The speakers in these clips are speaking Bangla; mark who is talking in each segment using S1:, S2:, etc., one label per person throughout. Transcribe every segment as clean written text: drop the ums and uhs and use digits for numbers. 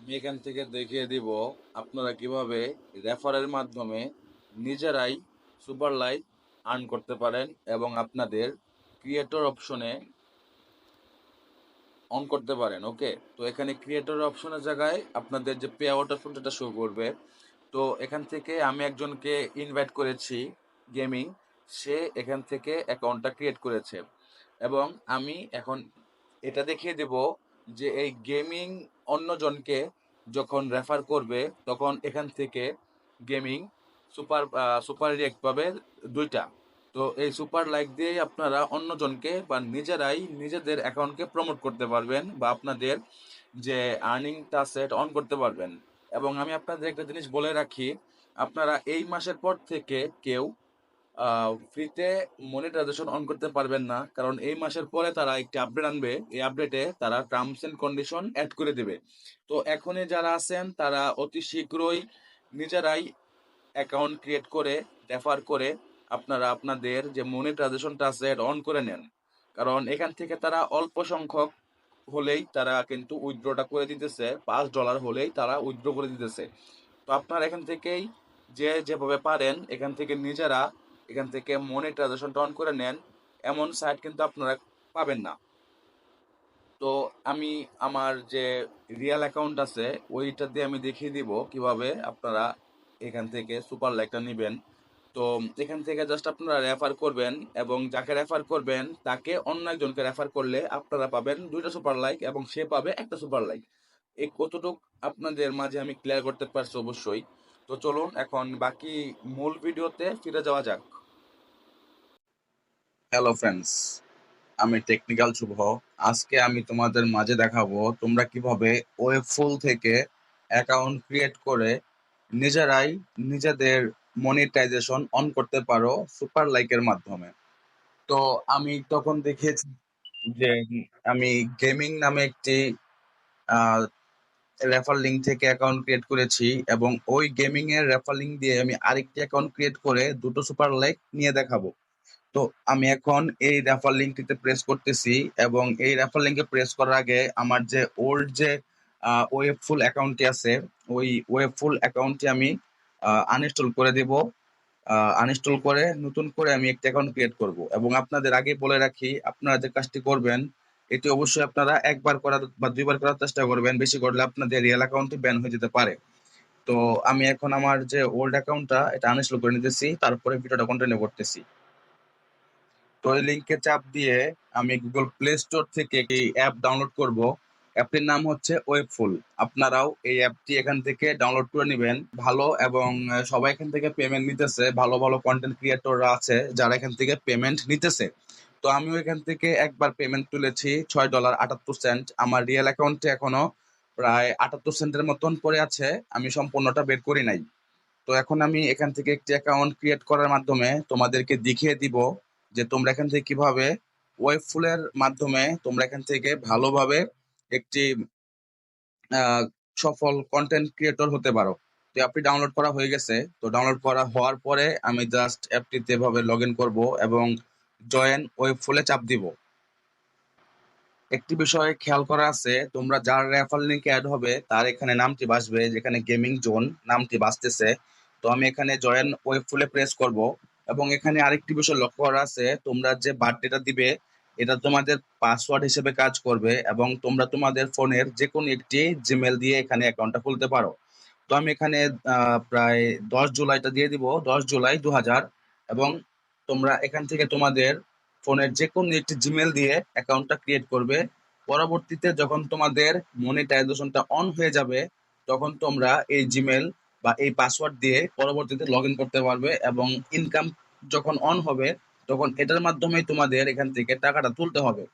S1: আমি এখান থেকে দেখিয়ে দিব আপনারা কিভাবে রেফারের মাধ্যমে নিজেরাই সুপার লাইক আর্ন করতে পারেন এবং আপনাদের ক্রিয়েটর অপশনে অন করতে পারেন। ওকে, তো এখানে ক্রিয়েটর অপশনের জায়গায় আপনাদের যে পে আউট অপশন সেটা শো করবে। তো এখান থেকে আমি একজনকে ইনভাইট করেছি গেমিং, সে এখান থেকে অ্যাকাউন্টটা ক্রিয়েট করেছে এবং আমি এখন এটা দেখিয়ে দেব যে এই গেমিং অন্যজনকে যখন রেফার করবে তখন এখান থেকে গেমিং সুপার সুপার রিয়েক্ট পাবে দুইটা। তো এই সুপার লাইক দিয়েই আপনারা অন্যজনকে বা নিজেরাই নিজেদের অ্যাকাউন্টকে প্রমোট করতে পারবেন বা আপনাদের যে আর্নিংটা সেট অন করতে পারবেন। এবং আমি আপনাদের একটা জিনিস বলে রাখি, আপনারা এই মাসের পর থেকে কেউ ফ্রিতে মনিটাইজেশন অন করতে পারবেন না, কারণ এই মাসের পরে তারা একটি আপডেট আনবে, এই আপডেটে তারা টার্মস এন্ড কন্ডিশন অ্যাড করে দেবে। তো এখনই যারা আছেন তারা অতি শীঘ্রই নিজেরাই অ্যাকাউন্ট ক্রিয়েট করে রেফার করে আপনারা আপনাদের যে মনিটাইজেশনটা আছে এটা অন করে নেন, কারণ এখান থেকে তারা অল্প সংখ্যক হলেই তারা কিন্তু উইথড্রটা করে দিতেছে, $5 হলেই তারা উইথড্র করে দিতেছে। তো আপনারা এখান থেকেই যে যেভাবে পারেন এখান থেকে নিজেরা এখান থেকে মনিটাইজেশনটা অন করে নেন, এমন সাইট কিন্তু আপনারা পাবেন না। তো আমি আমার যে রিয়েল অ্যাকাউন্ট আছে ওইটা দিয়ে আমি দেখিয়ে দিব কিভাবে আপনারা এখান থেকে সুপার লাইকটা নেবেন। তো এখান থেকে জাস্ট আপনারা রেফার করবেন এবং যাকে রেফার করবেন তাকে অন্য একজনকে রেফার করলে আপনারা পাবেন দুইটা সুপার লাইক এবং সে পাবে একটা সুপার লাইক। এই কতটুক আপনাদের মাঝে আমি ক্লিয়ার করতে পারছি অবশ্যই। তো চলুন এখন বাকি মূল ভিডিওতে ফিরে যাওয়া যাক। হ্যালো ফ্রেন্ডস, আমি টেকনিক্যাল শুভ। আজকে আমি তোমাদের মাঝে দেখাবো তোমরা কিভাবে ওয়েবফুল থেকে অ্যাকাউন্ট ক্রিয়েট করে নিজেরাই নিজেদের মনিটাইজেশন অন করতে পারো সুপার লাইকের মাধ্যমে। তো আমি তখন দেখিয়েছি যে আমি গেমিং নামে একটি রেফার লিঙ্ক থেকে অ্যাকাউন্ট ক্রিয়েট করেছি এবং ওই গেমিং এর রেফার লিঙ্ক দিয়ে আমি আরেকটি অ্যাকাউন্ট ক্রিয়েট করে দুটো সুপার লাইক নিয়ে দেখাবো। তো আমি এখন এই রেফার লিঙ্কটিতে প্রেস করতেছি এবং এই রেফার লিঙ্কে প্রেস করার আগে আমার যে ওল্ড যে ওয়েবফুল অ্যাকাউন্টটি আছে ওই ওয়েবফুল অ্যাকাউন্টটি আমি আনইনস্টল করে দেব। আনইনস্টল করে নতুন করে আমি একটা অ্যাকাউন্ট ক্রিয়েট করব এবং আপনাদের আগে বলে রাখি আপনারা যে কাজটি করবেন এটি অবশ্যই আপনারা একবার করার বা দুইবার করার চেষ্টা করবেন, বেশি করলে আপনাদের রিয়েল অ্যাকাউন্টটি ব্যান হয়ে যেতে পারে। তো আমি এখন আমার যে ওল্ড অ্যাকাউন্টটা এটা আনইনস্টল করে নিতেছি, তারপরে ভিডিওটা কন্টিনিউ করতেছি। তো এই লিঙ্কে চাপ দিয়ে আমি গুগল প্লে স্টোর থেকে একটি অ্যাপ ডাউনলোড করব। অ্যাপটির নাম হচ্ছে ওয়েবফুল। আপনারাও এই অ্যাপটি এখান থেকে ডাউনলোড করে নেবেন। ভালো এবং সবাই এখান থেকে পেমেন্ট নিতেছে, ভালো ভালো কন্টেন্ট ক্রিয়েটররা আছে যারা এখান থেকে পেমেন্ট নিতেছে। তো আমিও এখান থেকে একবার পেমেন্ট তুলেছি $6.78। আমার রিয়েল অ্যাকাউন্টে এখনো প্রায় 78 সেন্টের মতন পড়ে আছে, আমি সম্পূর্ণটা বের করি নাই। তো এখন আমি এখান থেকে একটি অ্যাকাউন্ট ক্রিয়েট করার মাধ্যমে তোমাদেরকে দেখিয়ে দিব যে তোমরা এখান থেকে কিভাবে ওয়েবফুলের মাধ্যমে তোমরা এখান থেকে ভালোভাবে একটি আহ, সফল কন্টেন্ট ক্রিয়েটর হতে পারো। তো অ্যাপটি ডাউনলোড করা হয়ে গেছে। তো ডাউনলোড করা হওয়ার পরে আমি জাস্ট অ্যাপটিতে এভাবে লগ ইন করবো এবং জয়েন ওয়েবফুলে চাপ দিব। একটি বিষয় খেয়াল করা আছে, তোমরা যার রেফার লিংক অ্যাড হবে তার এখানে নামটি বাসবে, যেখানে গেমিং জোন নামটি বাসতেছে। তো আমি এখানে জয়েন ওয়েব ফুলে প্রেস করব এবং এখানে আরেকটি বিষয় লক্ষ্য করা আছে, তোমরা যে বার্থডেটা দিবে এটা তোমাদের পাসওয়ার্ড হিসেবে কাজ করবে এবং তোমরা তোমাদের ফোনের যে কোনো একটি জিমেল দিয়ে এখানে অ্যাকাউন্টটা খুলতে পারো। তো আমি এখানে প্রায় 10 জুলাইটা দিয়ে দিব, 10 জুলাই 2000। এবং তোমরা এখান থেকে তোমাদের ফোনের যে কোনো একটি জিমেল দিয়ে অ্যাকাউন্টটা ক্রিয়েট করবে। পরবর্তীতে যখন তোমাদের মনিটাইজেশনটা অন হয়ে যাবে তখন তোমরা এই জিমেল বা এই পাসওয়ার্ড দিয়ে পরবর্তীতে লগ ইন করতে পারবে এবং ইনকাম যখন অন হবে তখন এটার মাধ্যমে তোমাদের এখান থেকে টাকাটা তুলতে হবে।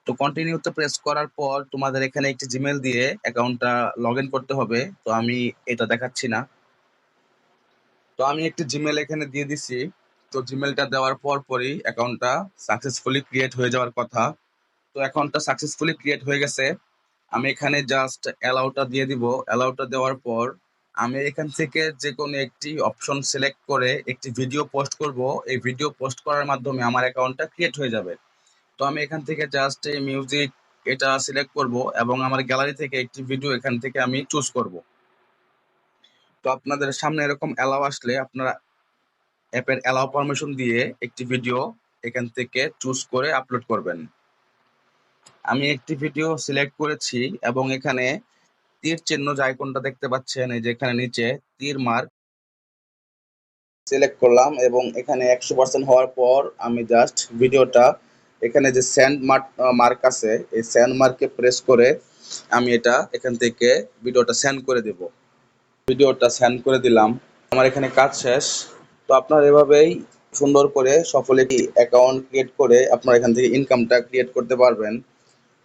S1: তো কন্টিনিউতে প্রেস করার পর তোমাদের এখানে একটি জিমেল দিয়ে অ্যাকাউন্টটা লগ ইন করতে হবে। তো আমি এটা দেখাচ্ছি না। তো আমি একটি জিমেল এখানে দিয়ে দিছি। তো জিমেলটা দেওয়ার পর পরই অ্যাকাউন্টটা সাকসেসফুলি ক্রিয়েট হয়ে যাওয়ার কথা। তো অ্যাকাউন্টটা সাকসেসফুলি ক্রিয়েট হয়ে গেছে। আমি এখানে জাস্ট অ্যালাউটা দিয়ে দিব। অ্যালাউটা দেওয়ার পর আমি এখান থেকে যে কোনো একটি অপশন সিলেক্ট করে একটি ভিডিও পোস্ট করব। এই ভিডিও পোস্ট করার মাধ্যমে আমার অ্যাকাউন্টটা ক্রিয়েট হয়ে যাবে। তো আমি এখান থেকে জাস্ট এই মিউজিক এটা সিলেক্ট করব এবং আমার গ্যালারি থেকে একটি ভিডিও এখান থেকে আমি চুজ করব। তো আপনাদের সামনে এরকম অ্যালাউ আসলে আপনারা অ্যাপের অ্যালাউ পারমিশন দিয়ে একটি ভিডিও এখান থেকে চুজ করে আপলোড করবেন। আমি একটি ভিডিও সিলেক্ট করেছি এবং এখানে তীর চিহ্ন যে আইকনটা দেখতে পাচ্ছেন, এই যে এখানে নিচে তীর মার্ক সিলেক্ট করলাম এবং এখানে 100% হওয়ার পর আমি জাস্ট ভিডিওটা এখানে যে স্যান্ড মার্ক আছে, এই স্যান্ড মার্কে প্রেস করে আমি এটা এখান থেকে ভিডিওটা সেন্ড করে দেব। ভিডিওটা সেন্ড করে দিলাম। আমার এখানে কাজ শেষ। তো আপনারা এভাবেই সুন্দর করে সফল একটি অ্যাকাউন্ট ক্রিয়েট করে আপনারা এখান থেকে ইনকামটা ক্রিয়েট করতে পারবেন।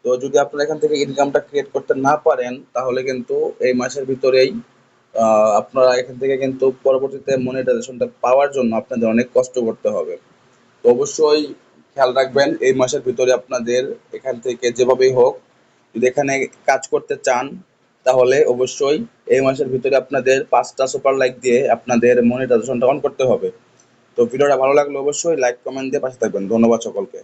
S1: তো যদি আপনারা এখান থেকে ইনকামটা ক্রিয়েট করতে না পারেন তাহলে কিন্তু এই মাসের ভিতরেই আপনারা এখান থেকে কিন্তু পরবর্তীতে মনিটাইজেশনটা পাওয়ার জন্য আপনাদের অনেক কষ্ট করতে হবে। তো অবশ্যই খেয়াল রাখবেন এই মাসের ভিতরে আপনাদের এখান থেকে যেভাবেই হোক যদি এখানে কাজ করতে চান তাহলে অবশ্যই এই মাসের ভিতরে আপনাদের 5টা সুপার লাইক দিয়ে আপনাদের মনিটাইজেশনটা অন করতে হবে। তো ভিডিওটা ভালো লাগলে অবশ্যই লাইক কমেন্ট দিয়ে পাশে থাকবেন। ধন্যবাদ সকলকে।